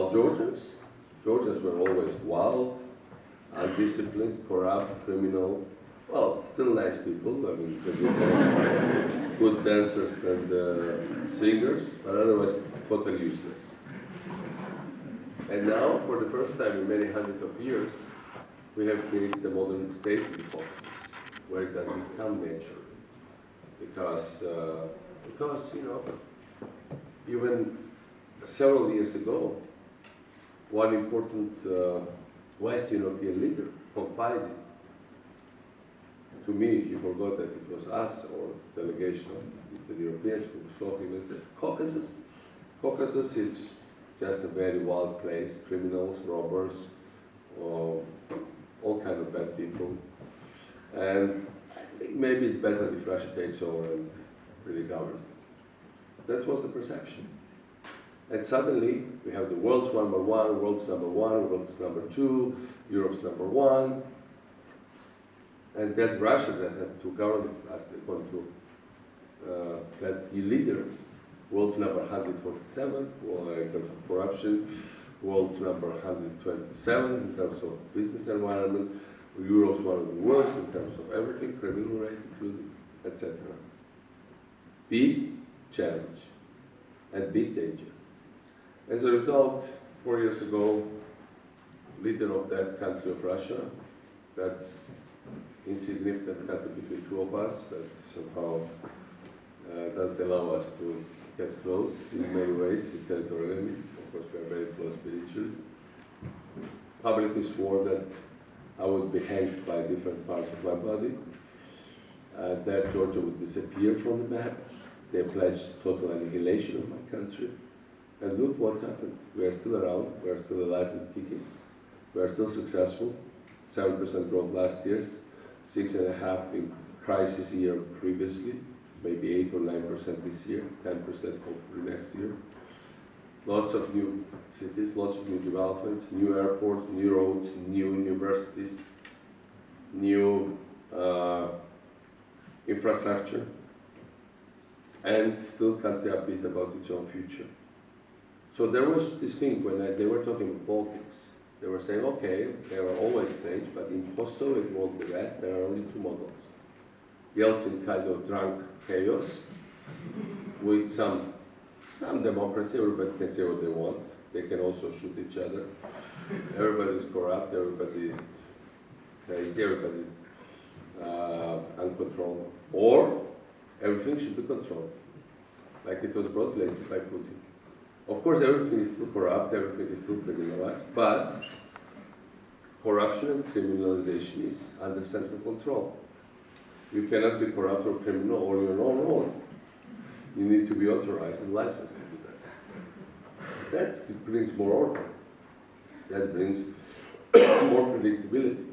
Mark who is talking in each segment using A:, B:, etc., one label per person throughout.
A: About Georgians were always wild, undisciplined, corrupt, criminal. Well, still nice people. I mean, good dancers and singers, but otherwise totally useless. And now, for the first time in many hundreds of years, we have created a modern state hypothesis where it does become natural. Because you know, even several years ago, one important West European leader confided to me, he forgot that it was us or delegation of Eastern Europeans who saw him and said, Caucasus is just a very wild place, criminals, robbers, all kind of bad people. And I think maybe it's better if Russia takes over and really governs. That was the perception. And suddenly, we have the world's number one, world's number one, world's number two, Europe's number one. And that Russia that had to govern it last that the leader, world's number 147 in terms of corruption, world's number 127 in terms of business environment, Europe's one of the worst in terms of everything, criminal rate including, etc. Big challenge and big danger. As a result, 4 years ago, leader of that country of Russia, that's insignificant country between two of us, but somehow doesn't allow us to get close in many ways, territorially. Of course, we are very close spiritually. Publicly swore that I would be hanged by different parts of my body, that Georgia would disappear from the map. They pledged total annihilation of my country. And look what happened. We are still around, we are still alive and kicking. We are still successful. 7% growth last year, 6.5% in crisis year previously, maybe 8 or 9% this year, 10% hopefully next year. Lots of new cities, lots of new developments, new airports, new roads, new universities, new infrastructure, and still country upbeat about its own future. So there was this thing when they were talking about politics. They were saying, okay, there are always strange, but in post-Soviet world, the West, there are only two models. Yeltsin kind of drunk chaos with some democracy, everybody can say what they want. They can also shoot each other. Everybody is corrupt, everybody is crazy, everybody is uncontrollable. Or everything should be controlled, like it was brought later by Putin. Of course, everything is still corrupt, everything is still criminalized, but corruption and criminalization is under central control. You cannot be corrupt or criminal on your own. You need to be authorized and licensed to do that. That brings more order. That brings more predictability.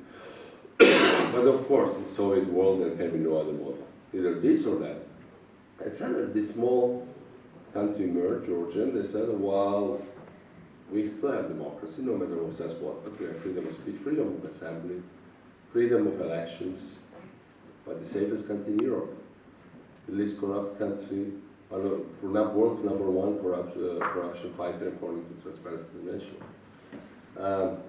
A: But of course, in the Soviet world, there can be no other model. Either this or that. And suddenly, this small country emerged, Georgia, and they said, well, we still have democracy, no matter who says what, but we have freedom of speech, freedom of assembly, freedom of elections, but the safest country in Europe, the least corrupt country, world's number one corruption fighter according to Transparency International.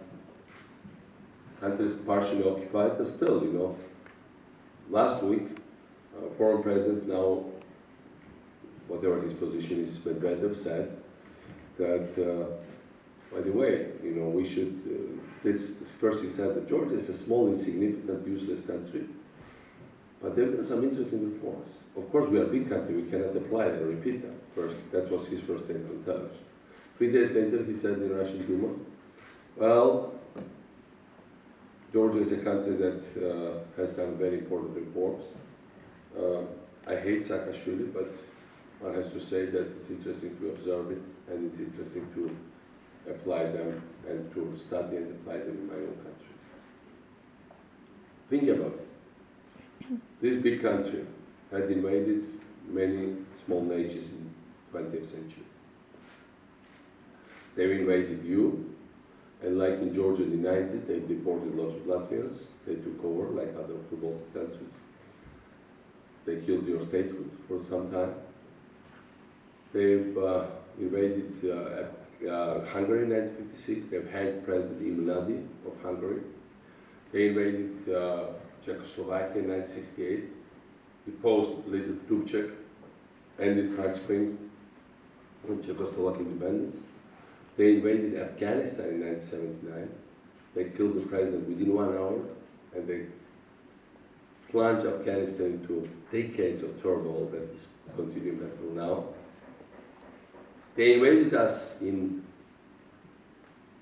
A: Country is partially occupied, but still, you know, last week, foreign president, now whatever his position is, Medvedev said that, by the way, you know, we should, first he said that Georgia is a small, insignificant, useless country, but they've done some interesting reforms. Of course, we are a big country, we cannot apply and repeat that. First, that was his first statement on television. 3 days later, he said in Russian Duma, well, Georgia is a country that has done very important reforms. I hate Saakashvili, but one has to say that it's interesting to observe it, and it's interesting to apply them and to study and apply them in my own country. Think about it. This big country had invaded many small nations in the 20th century. They've invaded you, and like in Georgia in the 90s, they deported lots of Latvians. They took over, like other two Baltic countries. They killed your statehood for some time. They've invaded Hungary in 1956. They hanged President Imladi of Hungary. They invaded Czechoslovakia in 1968. Deposed leader Dubček, ended Prague Spring and Czechoslovak independence. They invaded Afghanistan in 1979. They killed the president within 1 hour, and they plunged Afghanistan into decades of turmoil that is continuing until now. They invaded us in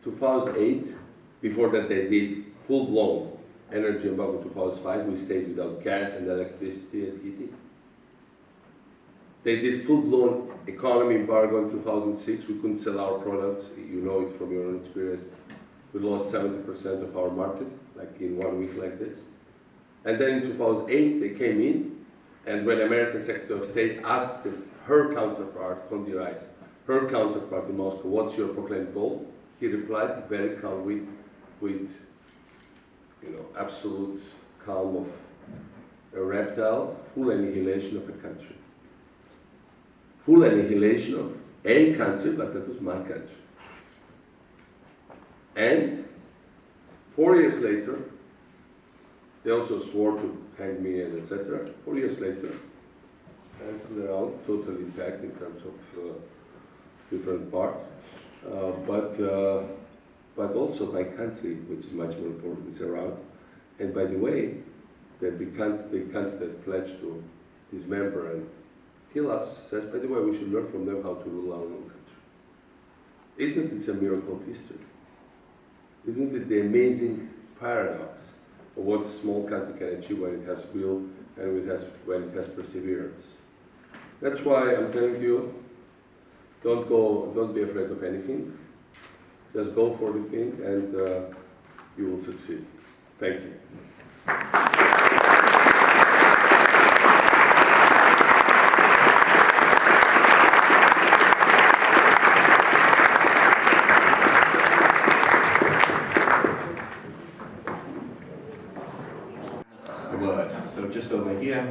A: 2008. Before that, they did full-blown energy embargo in 2005. We stayed without gas and electricity and heating. They did full-blown economy embargo in 2006. We couldn't sell our products. You know it from your own experience. We lost 70% of our market, like in 1 week like this. And then in 2008, they came in, and when American Secretary of State asked her counterpart, Condi Rice, her counterpart in Moscow, what's your proclaimed goal? He replied very calmly with absolute calm of a reptile, full annihilation of a country. Full annihilation of a country, but that was my country. And 4 years later, they also swore to hang me and etc. 4 years later, and they're all totally intact in terms of different parts. But also my country, which is much more important, is around. And by the way, the country that pledged to dismember and kill us says, by the way, we should learn from them how to rule our own country. Isn't it a miracle of history? Isn't it the amazing paradox of what a small country can achieve when it has will and when it has perseverance? That's why I'm telling you, don't be afraid of anything. Just go for the thing and you will succeed. Thank you.
B: The word. So just over here,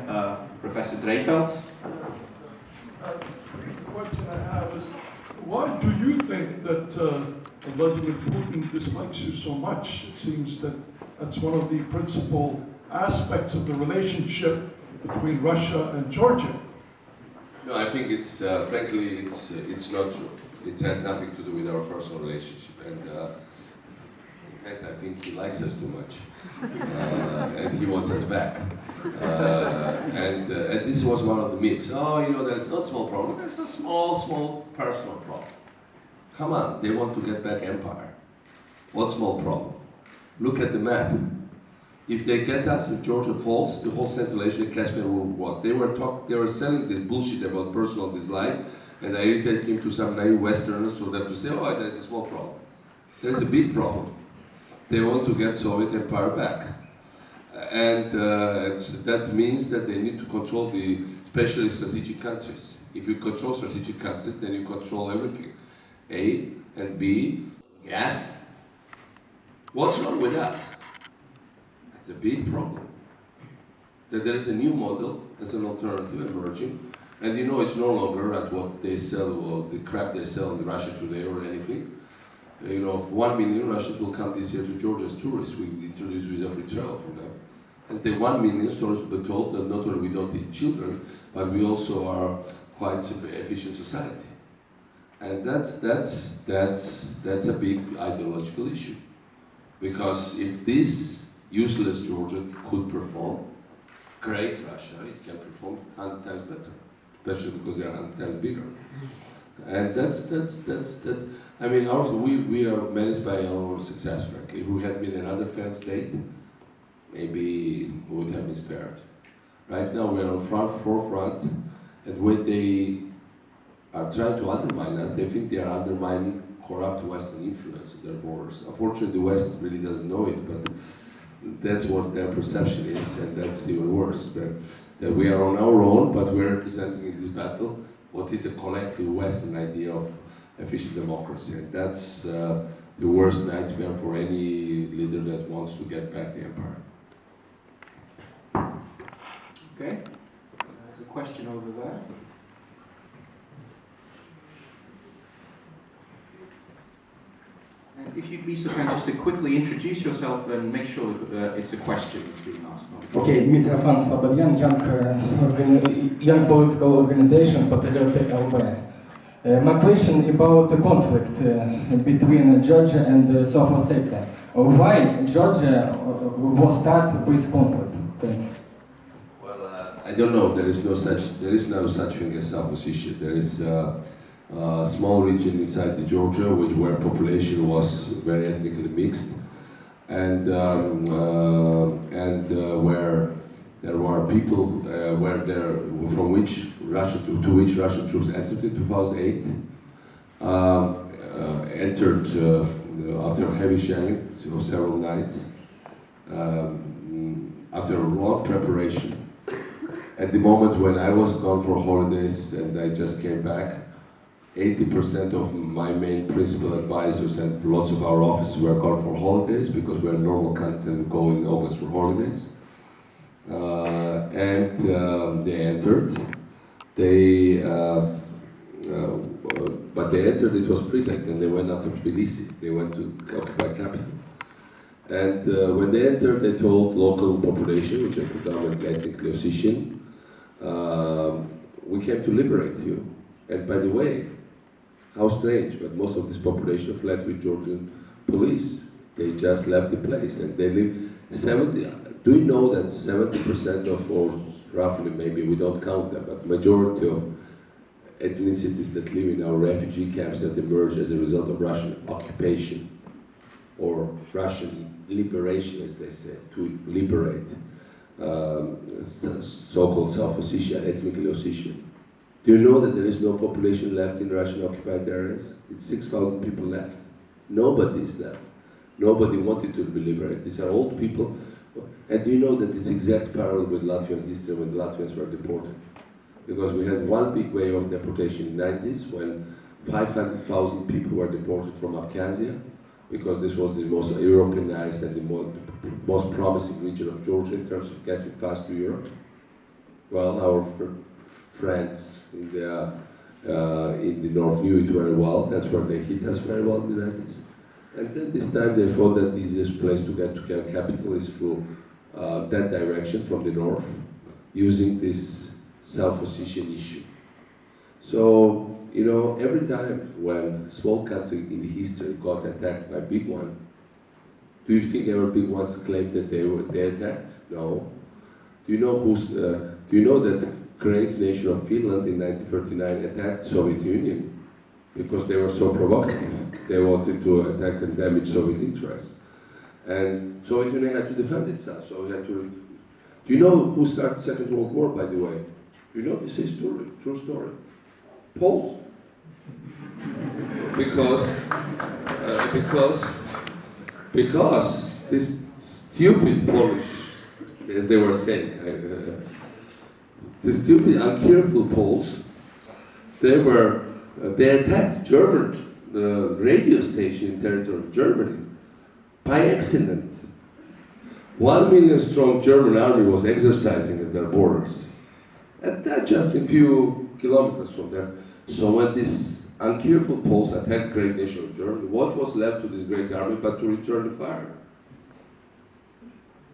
B: Professor Dreyfeld.
C: The question I have is, why do you think that Vladimir Putin dislikes you so much? It seems that that's one of the principal aspects of the relationship between Russia and Georgia.
A: No, I think it's, frankly, it's not true. It has nothing to do with our personal relationship. And in fact, I think he likes us too much. And he wants us back. And this was one of the myths. Oh, there's not small problem. There's a small personal problem. Come on, they want to get back empire. What small problem? Look at the map. If they get us, if Georgia falls, the whole Central Asia and Caspian will what? They were selling this bullshit about personal dislike, and I irritated him to some naive Westerners for them to say, oh, there's a small problem. There's a big problem. They want to get Soviet empire back. And that means that they need to control especially strategic countries. If you control strategic countries, then you control everything. A and B, gas. What's wrong with that? It's a big problem. That there is a new model as an alternative emerging, and it's no longer at what they sell or the crap they sell in Russia today or anything. 1 million Russians will come this year to Georgia as tourists. We introduce visa-free travel for them. And the 1 million stories will be told that not only we don't eat children, but we also are quite efficient society. And that's a big ideological issue. Because if this useless Georgia could perform, great Russia, it can perform 100 times better, especially because they are 100 times bigger. And that's I mean, we are managed by our own success, frankly. If we had been another failed state, maybe we would have been spared. Right now we are on forefront, and when they are trying to undermine us, they think they are undermining corrupt Western influence at their borders. Unfortunately, the West really doesn't know it, but that's what their perception is, and that's even worse. That we are on our own, but we're representing in this battle what is a collective Western idea of efficient democracy, and that's the worst nightmare for any leader that wants to get back the empire.
B: Okay, there's a question over there. if you'd be so kind just to quickly introduce yourself and make sure that it's a question that's being asked.
D: Okay, Mitrovan Slobodyan, young political organization, Patriotic LB. My question about the conflict between Georgia and South Ossetia. Why Georgia was started with conflict? Thanks.
A: Well, I don't know. There is no such thing as South Ossetia. There is a small region inside the Georgia, where population was very ethnically mixed, and where there were people from which Russian troops entered in 2008. Entered after heavy shelling, several nights, after a long preparation. At the moment when I was gone for holidays and I just came back, 80% of my main principal advisors and lots of our officers were gone for holidays because we're a normal country and go in August for holidays. They entered. But they entered, it was pretext, and they went after Tbilisi. They went to occupy capital. And when they entered, they told local population, which are predominantly ethnically Ossetian, we came to liberate you. And by the way, how strange, but most of this population fled with Georgian police. They just left the place, and they live 70. Do you know that 70% of, or roughly, maybe we don't count them, but majority of ethnicities that live in our refugee camps that emerged as a result of Russian occupation or Russian liberation, as they say, to liberate so-called South Ossetia, ethnically Ossetian. Do you know that there is no population left in Russian occupied areas? It's 6,000 people left. Nobody is left. Nobody wanted to be liberated. These are old people. And do you know that it's exact parallel with Latvian history when the Latvians were deported? Because we had one big wave of deportation in the 90s when 500,000 people were deported from Abkhazia, because this was the most Europeanized and the most promising region of Georgia in terms of getting fast to Europe. Well, our friends in the north knew it very well. That's where they hit us very well in the 90s. And then this time they thought that the easiest place to get to capital is through that direction from the north, using this South Ossetian issue. So, you know, every time when small country in the history got attacked by big one, do you think our big ones claimed that they attacked? No. Do you know that great nation of Finland in 1939 attacked Soviet Union because they were so provocative? They wanted to attack and damage Soviet interests. And Soviet Union had to defend itself, so we had to... Do you know who started the Second World War, by the way? You know this is true story. Poles. Because this stupid Polish, as they were saying, the stupid, uncareful Poles, they attacked German radio station in territory of Germany by accident. 1 million strong German army was exercising at their borders. And that just a few kilometers from there. So when these uncareful Poles attacked great nation of Germany, what was left to this great army but to return the fire?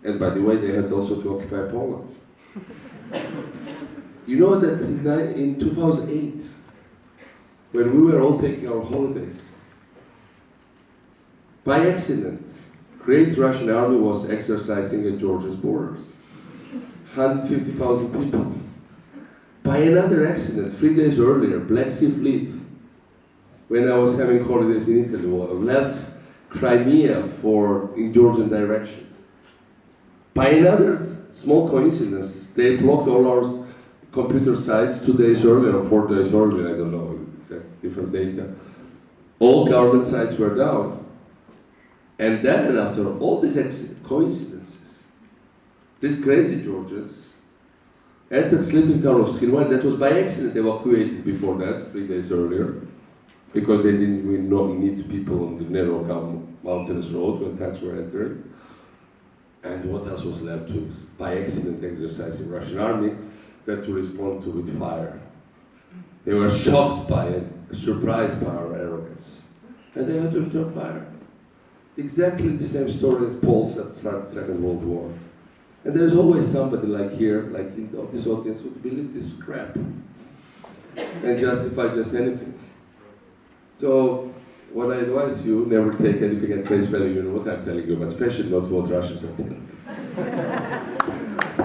A: And by the way, they had also to occupy Poland. You know that in 2008, when we were all taking our holidays, by accident, great Russian army was exercising at Georgia's borders. 150,000 people. By another accident, 3 days earlier, Black Sea Fleet, when I was having holidays in Italy, left Crimea in Georgian direction. By another small coincidence, they blocked all our computer sites 2 days earlier or 4 days earlier, I don't know, exact different data. All government sites were down. And then, after all these coincidences, these crazy Georgians entered sleeping town of Skinwine that was by accident evacuated before that, 3 days earlier, because they didn't need people on the narrow mountainous road when tanks were entering. And what else was left to, by accident, exercising Russian army, that to respond to with fire. They were shocked by it, surprised by our arrogance, and they had to return fire. exactly the same story as Paul's at the start of the Second World War. And there's always somebody like here, like in this audience, who believe this crap and justify just anything. So, what I advise you, never take anything at face value, you know what I'm telling you, but especially not what Russians are telling you.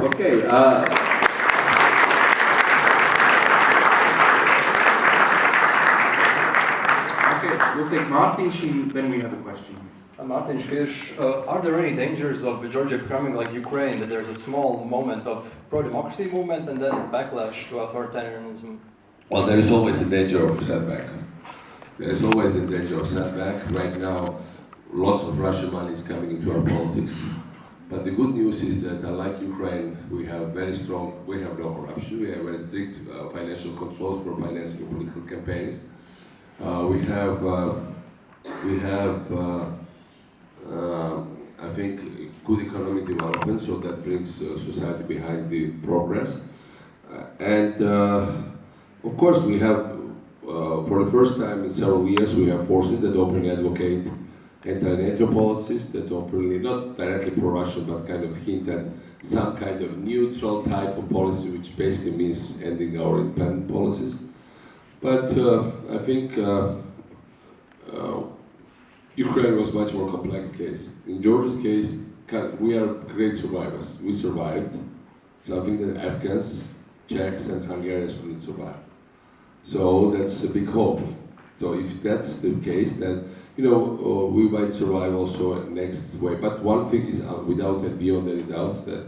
B: Okay. Okay, we'll take Martin, then we have a question.
E: Martin Škirš, are there any dangers of Georgia becoming like Ukraine, that there's a small moment of pro-democracy movement and then backlash to authoritarianism?
A: Well, there is always a danger of setback. There is always a danger of setback. Right now, lots of Russian money is coming into our politics. But the good news is that, unlike Ukraine, we have no corruption, we have very strict financial controls for financing political campaigns. We have I think, good economic development, so that brings society behind the progress. Of course, we have, for the first time in several years, we have forces that openly advocate anti-NATO policies, that openly, not directly pro-Russian, but kind of hint at some kind of neutral type of policy, which basically means ending our independent policies. But I think Ukraine was a much more complex case. In Georgia's case, we are great survivors. We survived something that Afghans, Czechs, and Hungarians couldn't survive. So that's a big hope. So if that's the case, then we might survive also next way. But one thing is without and beyond any doubt that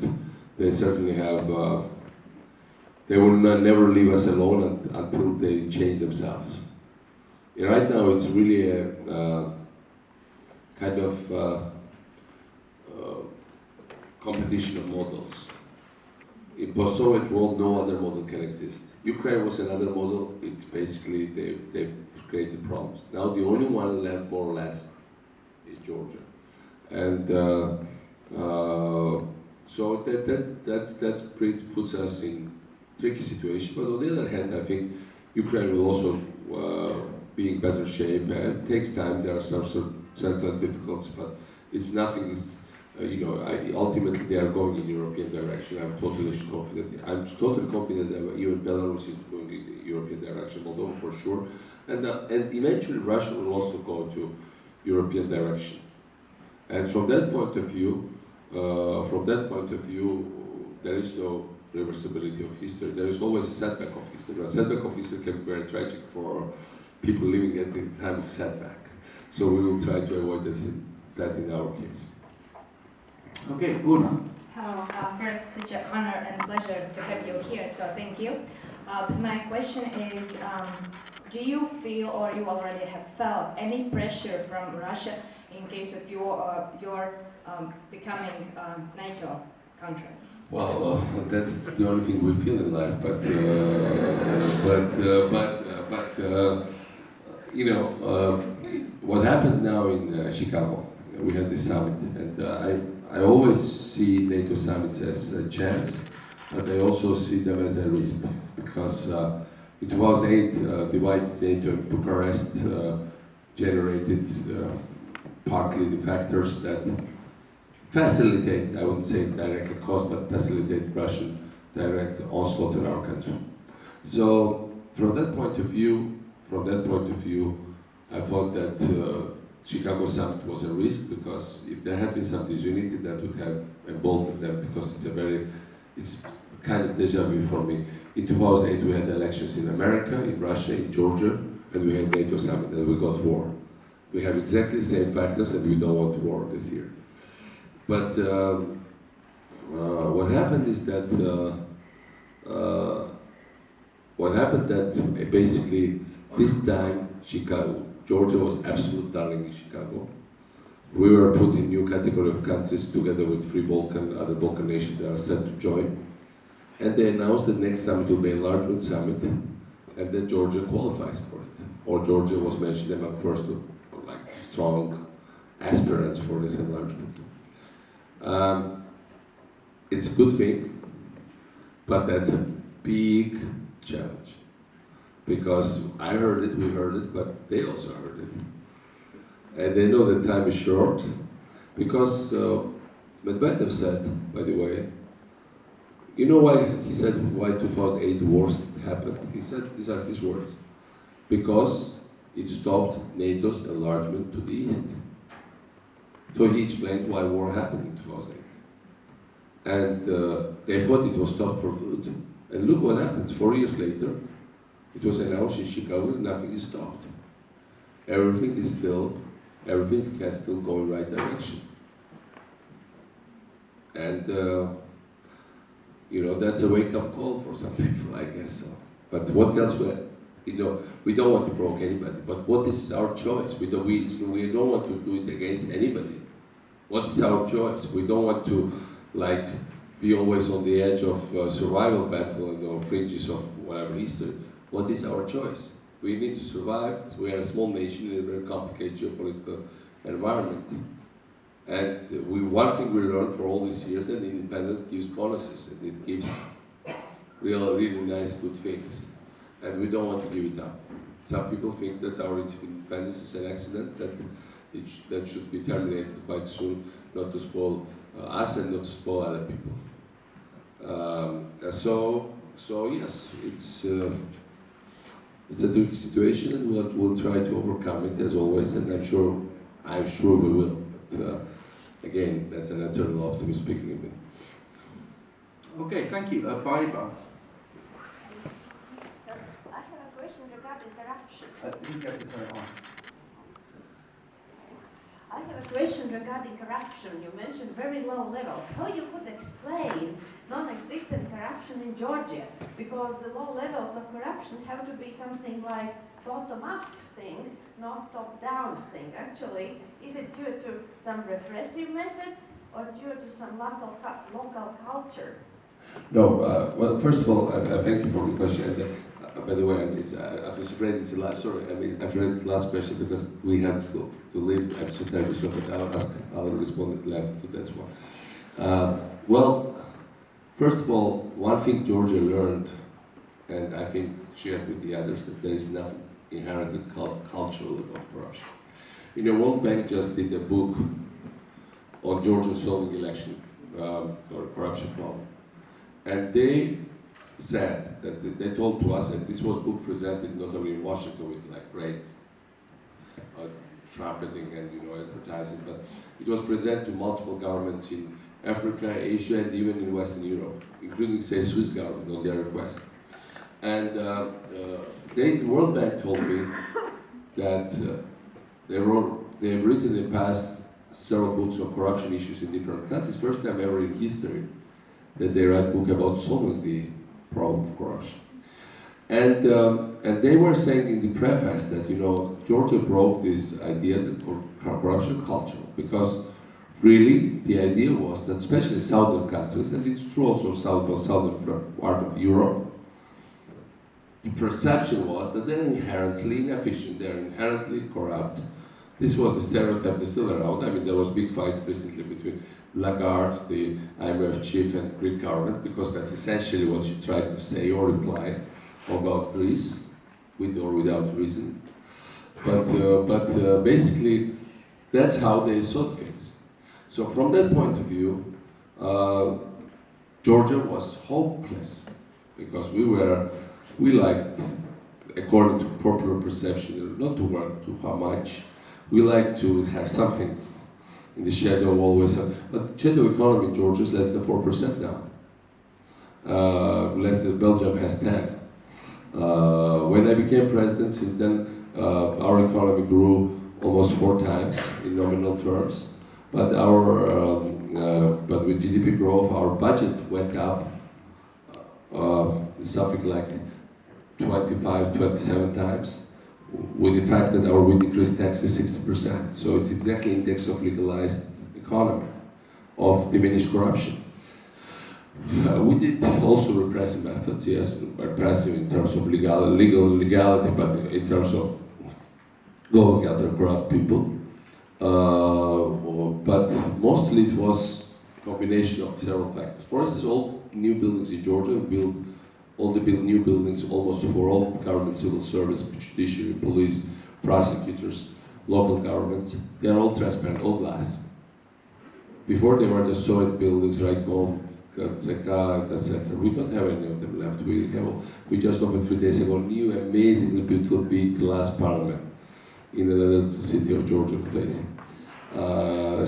A: they certainly have. They will never leave us alone until they change themselves. And right now, it's really a kind of competition of models. In post-Soviet world, no other model can exist. Ukraine was another model. It's basically, they've created problems. Now the only one left, more or less, is Georgia. And so that puts us in tricky situation. But on the other hand, I think Ukraine will also be in better shape. It takes time. There are some certain difficulties, but it's nothing. Ultimately they are going in European direction. I'm totally confident. I'm totally confident that even Belarus is going in the European direction, Moldova for sure, and eventually Russia will also go to European direction. And from that point of view, there is no reversibility of history. There is always a setback of history. A setback of history can be very tragic for people living at the time of setback. So we will try to avoid that in our case.
B: Okay, Una.
F: Hello. First, such an honor and pleasure to have you here, so thank you. My question is, do you feel, or you already have felt, any pressure from Russia in case of your becoming NATO country?
A: Well, that's the only thing we feel in life, what happened now in Chicago, we had this summit, and I always see NATO summits as a chance, but I also see them as a risk, because in 2008, divided NATO in Bucharest generated partly the factors that facilitate, I wouldn't say directly cause, but facilitate Russian direct onslaught on our country. So from that point of view, I thought that Chicago summit was a risk, because if there had been some disunity, that would have emboldened them, because it's kind of deja vu for me. In 2008 we had elections in America, in Russia, in Georgia, and we had NATO summit, and we got war. We have exactly the same factors, and we don't want war this year. But what happened is that basically this time Georgia was absolute darling in Chicago. We were put in new category of countries together with three other Balkan nations that are set to join. And they announced the next summit will be an enlargement summit, and then Georgia qualifies for it. Or Georgia was mentioned among first strong aspirants for this enlargement. It's a good thing, but that's a big challenge. Because I heard it, we heard it, but they also heard it. and they know that time is short, because Medvedev said, by the way, you know why he said why 2008 wars happened? He said these are his words. Because it stopped NATO's enlargement to the east. So he explained why war happened in 2008. And they thought it was stopped for good. And look what happens. 4 years later, it was announced in Chicago that nothing is stopped. Everything can still go in the right direction. And you know, that's a wake-up call for some people, I guess so. But what else? You know, we don't want to provoke anybody. But what is our choice? We don't want to do it against anybody. What is our choice? We don't want to, like, be always on the edge of survival battle or fringes of whatever history. What is our choice? We need to survive. We are a small nation in a very complicated geopolitical environment. And one thing we learned for all these years, that independence gives bonuses, and it gives really nice, good things. And we don't want to give it up. Some people think that our independence is an accident, that should be terminated quite soon, not to spoil us and not to spoil other people. So yes, it's a tricky situation, and we'll try to overcome it as always, and I'm sure we will. But, again, that's an eternal optimist speaking of me.
B: Okay, thank you. Barbara.
G: I have a question regarding corruption.
B: You get the turn on.
G: I have a question regarding corruption. You mentioned very low levels. How you could explain non-existent corruption in Georgia? Because the low levels of corruption have to be something like bottom-up thing, not top-down thing. Actually, is it due to some repressive methods or due to some local culture?
A: No, well, first of all, I thank you for the question. And, by the way, I was afraid it's the last. Sorry, I've read the last question because we had to leave. I'm so terribly sorry, but I'll respond to that one. Well, first of all, one thing Georgia learned, and I think shared with the others, that there is nothing inherently cultural about corruption. You know, World Bank just did a book on Georgia solving election or corruption problem. And they said that they told to us, and this was book presented not only in Washington with like great trumpeting and advertising, but it was presented to multiple governments in Africa, Asia, and even in Western Europe, including, say, Swiss government on their request. And the World Bank told me that they've written in the past several books on corruption issues in different countries. First time ever in history that they write a book about solving the problem of corruption. And they were saying in the preface that, Georgia broke this idea that corruption is cultural, because really the idea was that especially southern countries, and it's true also southern part of Europe, the perception was that they're inherently inefficient, they're inherently corrupt. This was the stereotype that's still around. I mean, there was a big fight recently between Lagarde, the IMF chief, and Greek government, because that's essentially what she tried to say or imply about Greece, with or without reason. But basically, that's how they saw things. So from that point of view, Georgia was hopeless, because we liked, according to popular perception, not to work too much. We like to have something in the shadow always. But shadow economy in Georgia is less than 4% now. Less than Belgium has 10. When I became president, since then, our economy grew almost 4 times in nominal terms. But but with GDP growth, our budget went up something like 25, 27 times, with the fact that we decreased taxes 60%. So it's exactly index of legalized economy, of diminished corruption. We did also repressive methods, yes, repressive in terms of legality, but in terms of going after corrupt people. But mostly it was a combination of several factors. For instance, all new buildings in Georgia new buildings almost for all government civil service, judiciary, police, prosecutors, local governments, they are all transparent, all glass. Before they were the Soviet buildings, Raikom, etc. We don't have any of them left. We just opened 3 days ago new, amazingly beautiful big glass parliament in another city of Georgia place.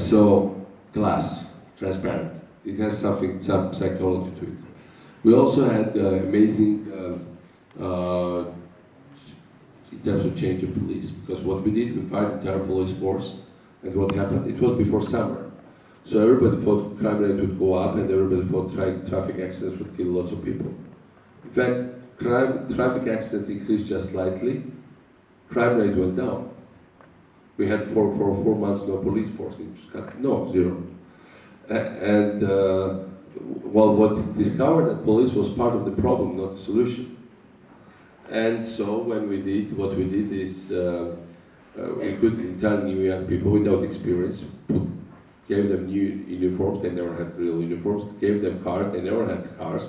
A: So glass, transparent. It has some psychology to it. We also had amazing in terms of change of police, because what we did, we fired the entire police force, and what happened, it was before summer. So everybody thought crime rate would go up, and everybody thought traffic accidents would kill lots of people. In fact, traffic accidents increased just slightly, crime rate went down. We had for 4 months no police force, no, zero. Well, what discovered that police was part of the problem, not the solution. And so when we did, what we did is we put entire new young people without experience, gave them new uniforms, they never had real uniforms, gave them cars, they never had cars.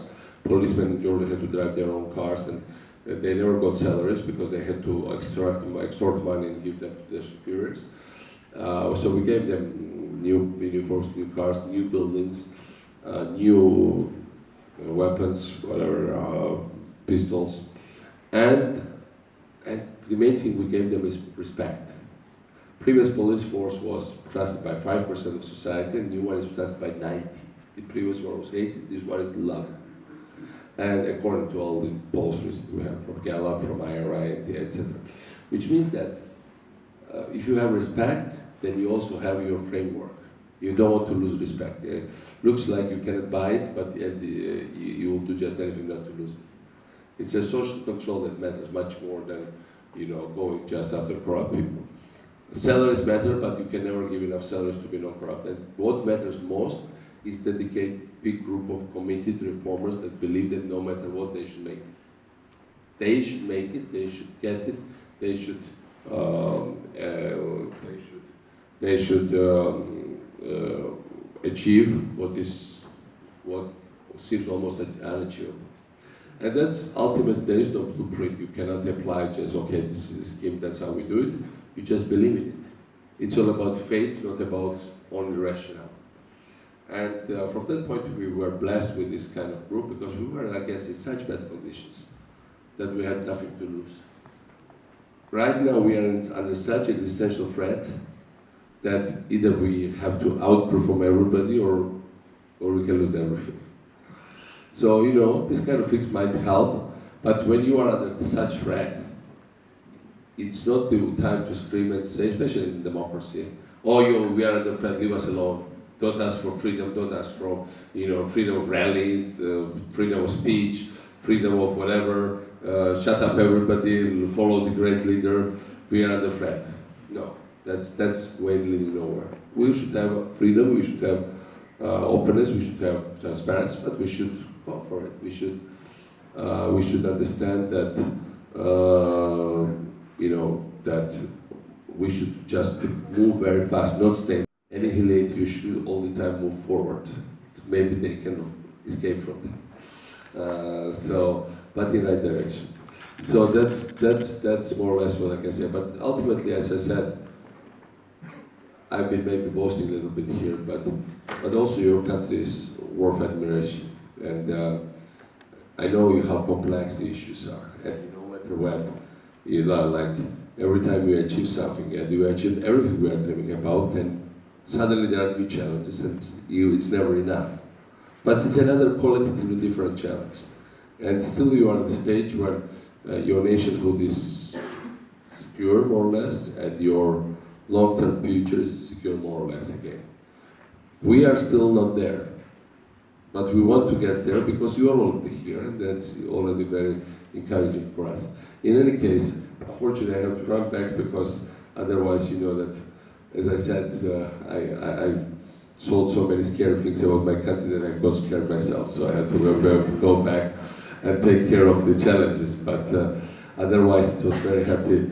A: Policemen in Georgia had to drive their own cars, and they never got salaries because they had to extort money and give them to their superiors. So we gave them new uniforms, new cars, new buildings, new weapons, whatever, pistols, and the main thing we gave them is respect. Previous police force was trusted by 5% of society, and new one is trusted by 90%. The previous one was hated, this one is loved. And according to all the polls we have from Gallup, from IRI, etc. Which means that if you have respect, then you also have your framework. You don't want to lose respect. It looks like you cannot buy it, but you will do just anything not to lose it. It's a social control that matters much more than going just after corrupt people. Salaries matter, but you can never give enough salaries to be not corrupt. And what matters most is dedicate big group of committed reformers that believe that no matter what, they should make it. They should make it, they should get it, they should achieve what seems almost unachievable. And that's ultimately, there is no blueprint. You cannot apply just, okay, this is a scheme, that's how we do it. You just believe in it. It's all about faith, not about only rationale. And from that point, we were blessed with this kind of group because we were, I guess, in such bad conditions that we had nothing to lose. Right now, we are under such existential threat that either we have to outperform everybody or we can lose everything. So, this kind of things might help, but when you are under such threat, it's not the time to scream and say, especially in democracy, oh, we are under threat, leave us alone. Don't ask for freedom, don't ask for, freedom of rally, freedom of speech, freedom of whatever, shut up everybody, follow the great leader, we are under threat. No, that's way leading nowhere. We should have freedom, we should have openness, we should have transparency, but we should go for it. We should understand that, that we should just move very fast, not stay annihilate. You should all the time move forward. Maybe they can escape from that. But in the right direction. So that's more or less what I can say. But ultimately, as I said, I've been maybe boasting a little bit here, but also your country is worth admiration. And I know how complex the issues are. And no matter what, like every time we achieve something, and we achieve everything we are dreaming about, and suddenly there are new challenges, and it's never enough. But it's another qualitatively different challenge. And still you are at the stage where your nationhood is secure, more or less, and your long-term future is secure, more or less, again. We are still not there. But we want to get there because you are already here, and that's already very encouraging for us. In any case, unfortunately I have to run back because otherwise, you know that, as I said, I sold so many scary things about my country that I got scared myself, so I had to go back and take care of the challenges. But otherwise, it was very happy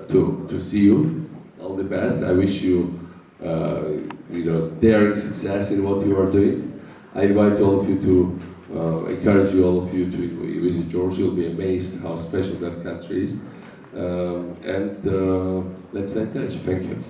A: to see you. All the best. I wish you, daring success in what you are doing. I invite all of you to encourage all of you to visit Georgia. You'll be amazed how special that country is. let's say this. Thank you.